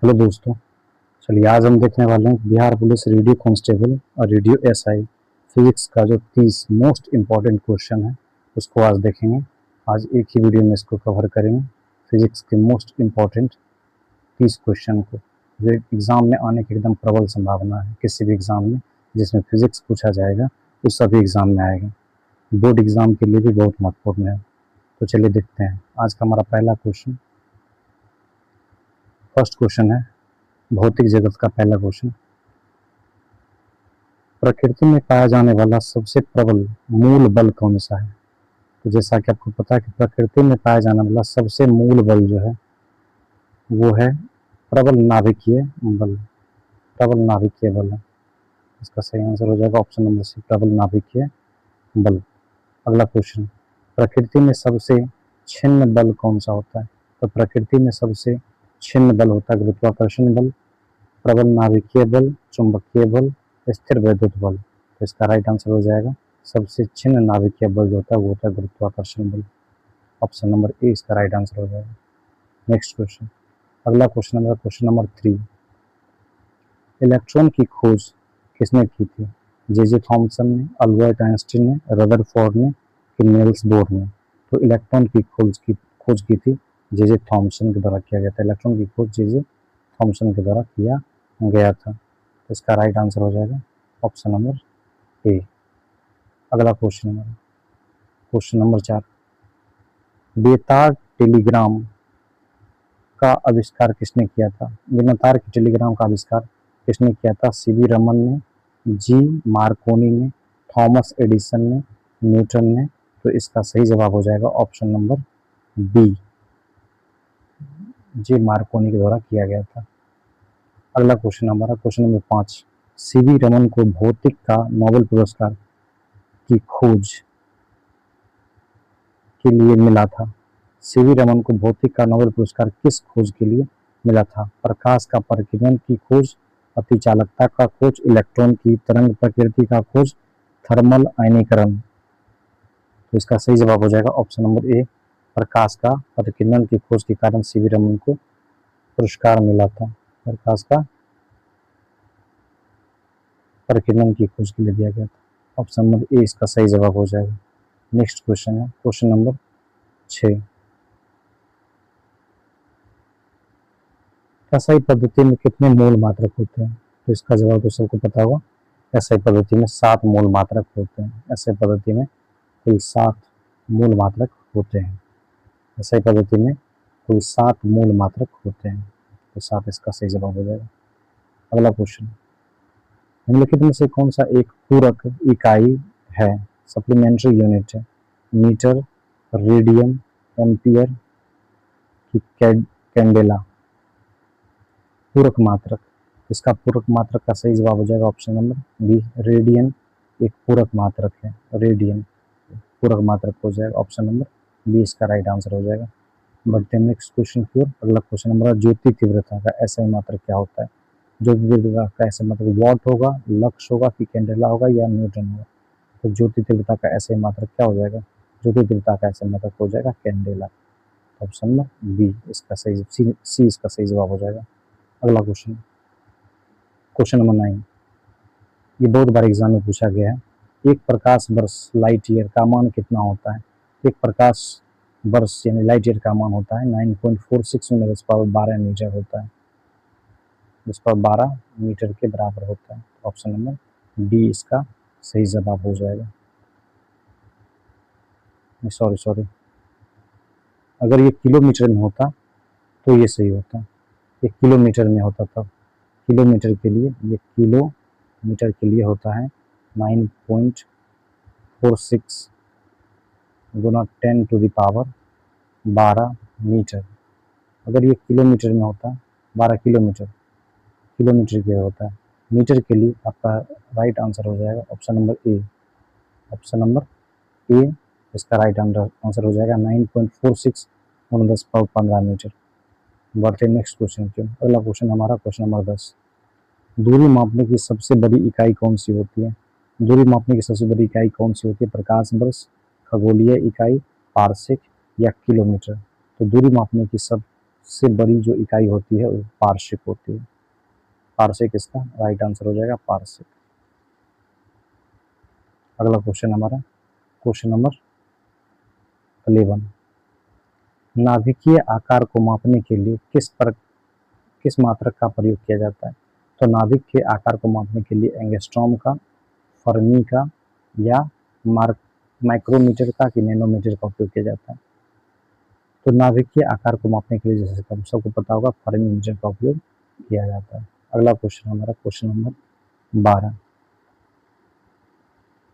Hello दोस्तों। चलिए आज हम देखने वाले हैं बिहार पुलिस रेडियो कांस्टेबल और रेडियो एसआई फिजिक्स का जो 30 मोस्ट इम्पॉर्टेंट क्वेश्चन है उसको आज देखेंगे। आज एक ही वीडियो में इसको कवर करेंगे, फिजिक्स के मोस्ट इम्पॉर्टेंट 30 क्वेश्चन को, जो एग्ज़ाम में आने की एकदम प्रबल संभावना है। किसी भी एग्ज़ाम में जिसमें फिजिक्स पूछा जाएगा वो सभी एग्ज़ाम में आएगा, बोर्ड एग्ज़ाम के लिए भी बहुत महत्वपूर्ण है। तो चलिए देखते हैं आज का हमारा पहला क्वेश्चन। फर्स्ट क्वेश्चन है भौतिक जगत का पहला क्वेश्चन। प्रकृति में पाया जाने वाला सबसे प्रबल मूल बल कौन सा है? तो जैसा कि आपको पता है कि प्रकृति में पाया जाने वाला सबसे मूल बल जो है वो है प्रबल नाभिकीय बल। प्रबल नाभिकीय बल है, इसका सही आंसर हो जाएगा ऑप्शन नंबर सी, प्रबल नाभिकीय बल। अगला क्वेश्चन, प्रकृति में सबसे छिन्न बल कौन सा होता है? तो प्रकृति में सबसे छिन्न बल होता है गुरुत्वाकर्षण बल, प्रबल नाभिकीय बल, चुंबकीय बल, स्थिर वैद्युत बल। तो इसका राइट आंसर हो जाएगा सबसे छिन्न नाभिकीय बल जो होता है वो होता है गुरुत्वाकर्षण बल। ऑप्शन नंबर ए इसका राइट आंसर हो जाएगा। नेक्स्ट क्वेश्चन, अगला question number question number 3। Electron की खोज किसने की थी? जे थॉमसन ने, अल्बर्ट आइंस्टीन ने, रदरफोर्ड ने कि नील्स बोर ने? तो इलेक्ट्रॉन की खोज की थी जे थॉमसन के द्वारा किया गया था। इलेक्ट्रॉन की खोज जे थॉमसन के द्वारा किया गया था। तो इसका राइट आंसर हो जाएगा ऑप्शन नंबर ए। अगला क्वेश्चन क्वेश्चन नंबर 4। बेतार टेलीग्राम का आविष्कार किसने किया था? बिना तार के टेलीग्राम का आविष्कार किसने किया था? सीवी रमन ने, जी मार्कोनी ने, थॉमस एडिसन ने, न्यूटन ने? तो इसका सही जवाब हो जाएगा option number B, G Marconi के द्वारा किया गया था। अगला क्वेश्चन हमारा क्वेश्चन नंबर 5। सीवी रमन को भौतिक का नोबेल पुरस्कार की खोज के लिए मिला था। सीवी रमन को भौतिक का नोबेल पुरस्कार किस खोज के लिए मिला था? प्रकाश का परिकिरण की खोज, अतिचालकता का खोज, इलेक्ट्रॉन की तरंग प्रकृति का खोज, थर्मल आयनीकरण? तो इसका सही जवाब हो जाएगा ऑप्शन नंबर ए, प्रकाश का परिकिरण की खोज के कारण सीवी रमन को पुरस्कार मिला था। प्रकाश का परिकिरण की खोज के लिए दिया गया था। ऑप्शन नंबर ए इसका सही जवाब हो जाएगा। नेक्स्ट क्वेश्चन है क्वेश्चन नंबर 6। एसआई पद्धति में कितने मूल मात्रक होते हैं? तो इसका जवाब तो सबको पता होगा। एसआई पद्धति में 7 मूल मात्रक होते हैं। एसआई पद्धति में कुल 7 मूल मात्रक होते हैं। एसआई पद्धति में कुल 7 मूल मात्रक होते हैं। तो 7 इसका सही जवाब हो जाएगा। अगला क्वेश्चन, निम्नलिखित में से कौन सा एक पूरक इकाई है, सप्लीमेंट्री यूनिट है? मीटर, रेडियन, एम्पियर कि कैंडेला? पूरक मात्रक, इसका पूरक मात्रक का सही जवाब हो जाएगा ऑप्शन नंबर बी, रेडियन एक पूरक मात्रक है। रेडियन पूरक मात्रक हो जाएगा ऑप्शन नंबर बी, इसका राइट आंसर हो जाएगा। बढ़ते हैं नेक्स्ट क्वेश्चन की ओर। अगला क्वेश्चन नंबर, ज्योति तीव्रता का एसआई मात्रक क्या होता है? ज्योति तीव्रता का एसआई मात्रक वॉट होगा, लक्स होगा कि कैंडेला होगा या न्यूटन होगा? तो ज्योति तीव्रता का एसआई मात्रक क्या हो जाएगा? ज्योति तीव्रता का एसआई मात्रक हो जाएगा कैंडेला। ऑप्शन नंबर बी इसका सही, सी इसका सही जवाब हो जाएगा। अगला क्वेश्चन क्वेश्चन नंबर 9, ये बहुत बार एग्जाम में पूछा गया है। एक प्रकाश वर्ष लाइट ईयर का मान कितना होता है? एक प्रकाश वर्ष यानी लाइट ईयर का मान होता है 9.46 × 10⁻12 मीटर होता है। 10⁻12 मीटर के बराबर होता है। ऑप्शन नंबर डी इसका सही जवाब हो जाएगा। सॉरी, अगर ये किलोमीटर में होता तो ये सही होता। ये किलोमीटर में होता तब। किलोमीटर के लिए, ये किलोमीटर के लिए होता है 9.46 × 10⁻12 मीटर। अगर ये किलोमीटर में होता 12 किलोमीटर के होता है। मीटर के लिए आपका राइट आंसर हो जाएगा option number A. Option number A इसका राइट आंसर हो जाएगा 9.46 × 10⁻15 मीटर। बढ़ते नेक्स्ट क्वेश्चन की। अगला क्वेश्चन हमारा क्वेश्चन नंबर 10। दूरी मापने की सबसे बड़ी इकाई कौन सी होती है? दूरी मापने की सबसे बड़ी इकाई कौन सी होती है? प्रकाश वर्ष, खगोलीय इकाई, पारसेक या किलोमीटर? तो दूरी मापने की से बड़ी जो इकाई होती है वो पारसिक होती है। पारसिक इसका राइट आंसर हो जाएगा, पारसिक। अगला क्वेश्चन हमारा क्वेश्चन नंबर 11, नाभिकीय आकार को मापने के लिए किस मात्रक का प्रयोग किया जाता है? तो नाभिक के आकार को मापने के लिए एंगस्ट्रॉम का, फर्मी का या माइक्रोमीटर का कि नैनोमीटर का उपयोग किया जाता है? तो नाभिक के आकार को मापने के लिए जैसे हम सबको पता होगा फर्मी मीटर का उपयोग किया जाता है। अगला क्वेश्चन हमारा क्वेश्चन नंबर 12,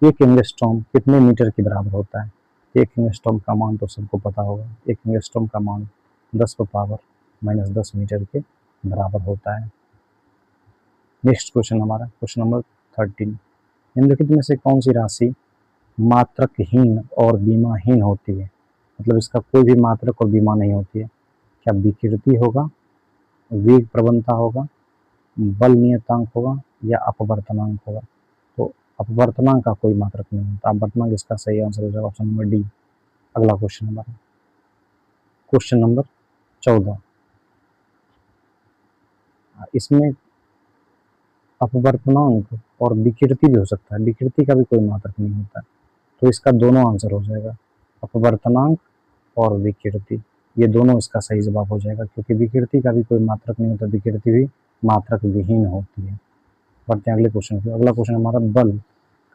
एक एंगस्ट्रॉम कितने मीटर के बराबर होता है? एक एंगस्ट्रॉम का मान तो सबको पता होगा, एक एंगस्ट्रॉम का मान 10⁻⁻10 मीटर के बराबर होता है। नेक्स्ट क्वेश्चन हमारा क्वेश्चन नंबर 13, निम्नलिखित में से कौन सी राशि मात्रकहीन और बीमाहीन होती है? मतलब इसका कोई भी मात्रक और बीमा नहीं होती है। क्या विकृति होगा, वेग प्रवणता होगा, बल नियतांक होगा या अपवर्तनांक होगा? तो अपवर्तनांक का कोई मात्रक नहीं होता, अपवर्तनांक इसका सही आंसर हो जाएगा ऑप्शन नंबर डी। अगला क्वेश्चन हमारा क्वेश्चन नंबर 14, इसमें अपवर्तनांक और विकृति भी हो सकता है, विकृति का भी कोई मात्रक नहीं होता है, तो इसका दोनों आंसर हो जाएगा, अपवर्तनांक और विकृति, ये दोनों इसका सही जवाब हो जाएगा, क्योंकि विकृति का भी कोई मात्रक नहीं होता, विकृति भी मात्रक विहीन होती है। बढ़ते हैं अगले क्वेश्चन पे। अगला क्वेश्चन हमारा बल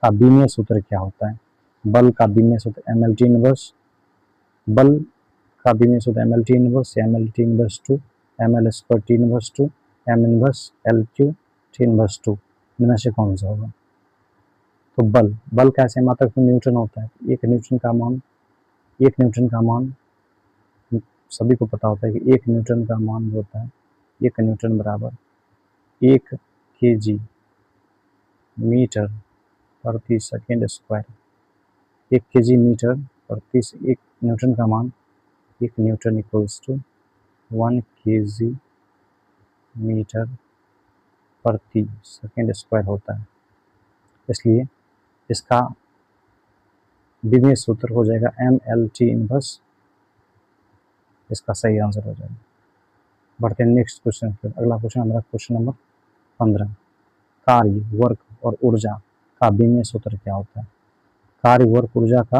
का बीमीय सूत्र क्या होता है? बल का बीमीय सूत्र MLT इनवर्स, बल का बीमीय सूत्र MLT inverse, MLT inverse 2, ML square T inverse 2, M inverse LQ T inverse 2, इनमें से कौन सा होगा? तो बल का ऐसे मात्रक में न्यूटन होता है। एक न्यूटन का मान सभी को पता होता है कि 1 न्यूटन का मान होता है, 1 न्यूटन बराबर 1 kg मीटर प्रति सेकेंड स्क्वायर। 1 kg मीटर प्रति 1 न्यूटन का मान 1 newton equals to 1 kg metre प्रति सेकेंड स्क्वायर होता है, इसलिए इसका बीमीय सूत्र हो जाएगा MLT इनवर्स, इसका सही आंसर हो जाएगा। बढ़ते हैं नेक्स्ट क्वेश्चन पर। अगला क्वेश्चन हमारा क्वेश्चन नंबर 15, कार्य, वर्क और ऊर्जा का बीमीय सूत्र क्या होता है? कार्य, वर्क, ऊर्जा का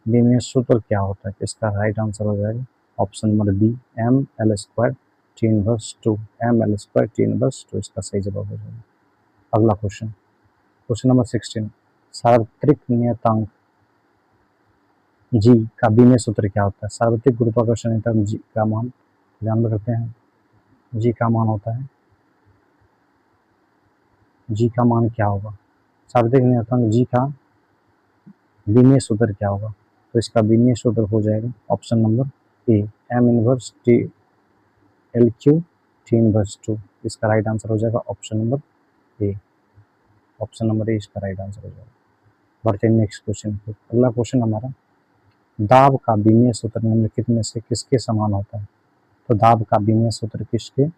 बीमीय सूत्र क्या होता है? इसका राइट आंसर हो जाएगा option number B, ML square T inverse 2, ML square T inverse 2, इसका सही जवाब हो जाएगा। अगला क्वेश्चन क्वेश्चन नंबर 16, सार्वत्रिक नियतांक जी का बीमीय सूत्र क्या होता है? सार्वत्रिक गुरुत्वाकर्षण नियतांक जी का मान जान करते हैं, जी का मान होता है, जी का मान क्या होगा? सार्वत्रिक नियतांक जी का बीमीय सूत्र क्या होगा? तो इसका बीमीय सूत्र हो जाएगा option number A, M inverse T LQ T inverse 2, इसका राइट आंसर हो जाएगा option number A, option number A इसका राइट आंसर हो जाएगा। बढ़ते हैं नेक्स्ट क्वेश्चन पे। अगला क्वेश्चन हमारा, दाब का बीमीय सूत्र निम्नलिखित में से किसके समान होता है? तो दाब का बीमीय सूत्र किसके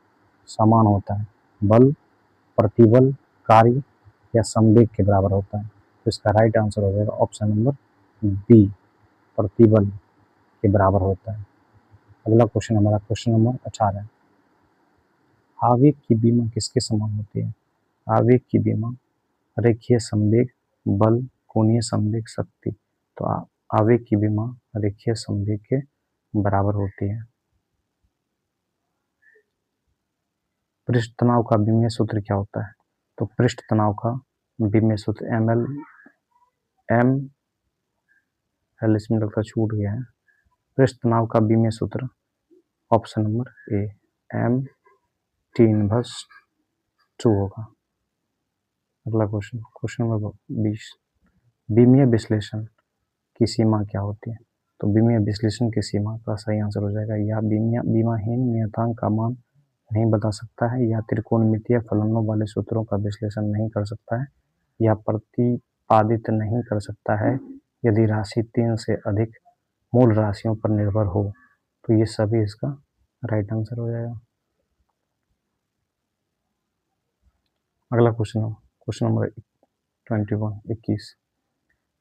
समान होता है? बल, प्रतिबल, कार्य या संवेग के बराबर होता है? तो इसका राइट आंसर हो जाएगा ऑप्शन नंबर बी, प्रतिबल के बराबर होता है। अगला क्वेश्चन हमारा क्वेश्चन नंबर 18, आवेग की बीमा किसके समान होती है? आवेग की बीमा रेखीय संवेग, बल, कोणीय संवेग, शक्ति। तो आवेग की बीमा रेखीय संवेग के बराबर होती है। पृष्ठ तनाव का बीमीय सूत्र क्या होता है? तो पृष्ठ तनाव का बीमीय सूत्र इसमें लगता छूट गया है। पृष्ठ तनाव का बीमीय सूत्र option number A, MT inverse 2 होगा। अगला क्वेश्चन नंबर 20, बीमीय विश्लेषण की सीमा क्या होती है? तो बीमीय विश्लेषण की सीमा का सही आंसर हो जाएगा, या बीमाहीन नियतांक का मान नहीं बता सकता है, या त्रिकोणमितीय फलनों वाले सूत्रों का विश्लेषण नहीं कर सकता है, या प्रतिपादित नहीं कर सकता है यदि राशि 3 से अधिक मूल राशियों पर निर्भर हो। तो ये सभी इसका राइट आंसर हो जाएगा। अगला क्वेश्चन नंबर 21,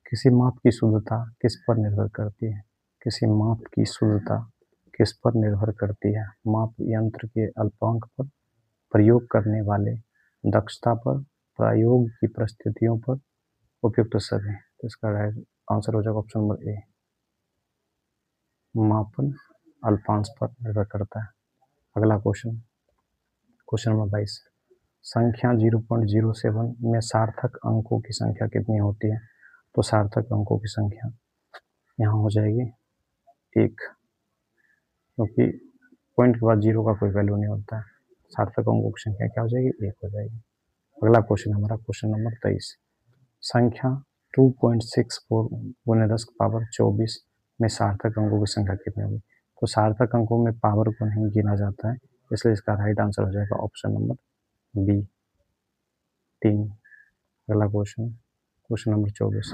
किसी माप की शुद्धता किस पर निर्भर करती है? किसी माप की शुद्धता किस पर निर्भर करती है? माप यंत्र के अल्पांक पर, प्रयोग करने वाले दक्षता पर, प्रयोग की परिस्थितियों पर, उपयुक्त सभी। तो इसका राइट आंसर हो जाएगा ऑप्शन नंबर ए, मापन अल्पांश पर निर्भर करता है। अगला क्वेश्चन, क्वेश्चन नंबर 22, संख्या 0.07 में सार्थक अंकों की संख्या कितनी होती है? तो सार्थक अंकों की संख्या यहाँ हो जाएगी 1, क्योंकि पॉइंट के बाद जीरो का कोई वैल्यू नहीं होता है। सार्थक अंकों की संख्या क्या हो जाएगी? 1 हो जाएगी। अगला क्वेश्चन हमारा क्वेश्चन नंबर 23, संख्या 2.64 गुने 10 की पावर 24 में सार्थक अंकों की संख्या कितनी होगी? तो सार्थक अंकों में पावर को नहीं गिना जाता है, इसलिए इसका राइट आंसर हो जाएगा ऑप्शन नंबर बी, 3। अगला क्वेश्चन, क्वेश्चन नंबर 24,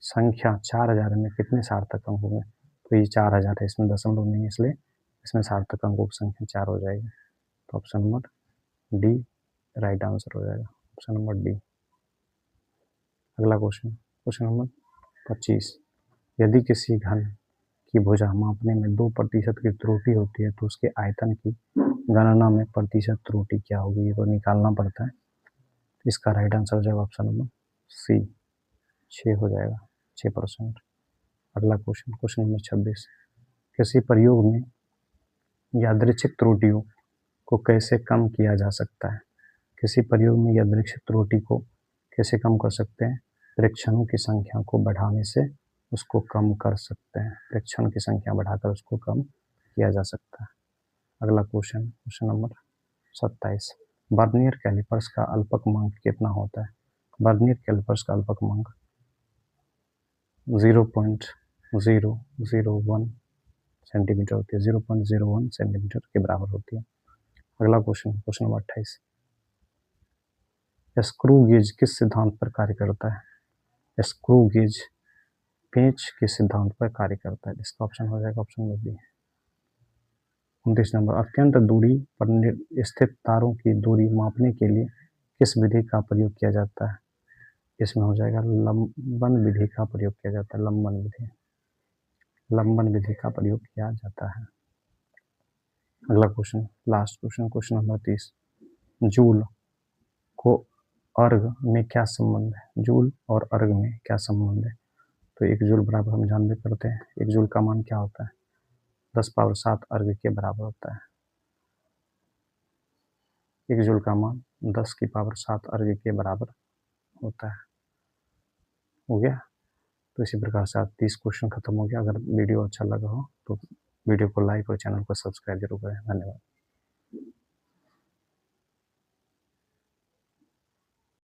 संख्या 4000 में कितने सार्थक अंक होंगे? तो ये 4000 है, इसमें दशमलव नहीं है, इसलिए इसमें सार्थक अंकों की संख्या 4 हो जाएगी। तो option number D right answer हो जाएगा, ऑप्शन नंबर डी। अगला क्वेश्चन, क्वेश्चन नंबर 25, यदि किसी घन की भुजा मापने में 2% की त्रुटि होती है तो उसके आयतन की गणना में प्रतिशत त्रुटि क्या होगी? ये तो निकालना पड़ता है। इसका राइट आंसर हो जाएगा ऑप्शन नंबर सी, 6 हो जाएगा, 6%। अगला क्वेश्चन, क्वेश्चन नंबर 26, किसी प्रयोग में यादृच्छिक त्रुटियों को कैसे कम किया जा सकता है? किसी प्रयोग में यादृच्छिक त्रुटि को कैसे कम कर सकते हैं? परीक्षणों की संख्या को बढ़ाने से उसको कम कर सकते हैं, परीक्षण की संख्या बढ़ाकर उसको कम किया जा सकता है। अगला question, question number 27, vernier callipers का अल्पकमांक कितना होता है? वर्नियर कैलिपर्स का अल्पकमांक 0.001 सेंटीमीटर होती है, 0.01 सेंटीमीटर के बराबर होती है। अगला question, question number 28, screw gauge किस सिद्धांत पर कार्य करता है? स्क्रू गेज पेंच के सिद्धांत पर कार्य करता है। इसका ऑप्शन हो जाएगा ऑप्शन नंबर बी। 29 नंबर, अत्यंत दूरी पर स्थित तारों की दूरी मापने के लिए किस विधि का प्रयोग किया जाता है? इसमें हो जाएगा लंबन विधि का प्रयोग किया जाता है, लंबन विधि, लंबन विधि का प्रयोग किया जाता है। अगला question, last question, question number 30, joule को अर्घ में क्या संबंध है? जूल और अर्घ में क्या संबंध है? तो 1 जूल बराबर हम जानते करते हैं, 1 जूल का मान क्या होता है? 10⁻7 अर्घ के बराबर होता है। 1 जूल का मान 10⁻7 अर्घ के बराबर होता है। हो गया। तो इसी प्रकार से आज 30 क्वेश्चन खत्म हो गया। अगर वीडियो अच्छा लगा हो तो वीडियो को लाइक और चैनल को सब्सक्राइब जरूर करें। धन्यवाद।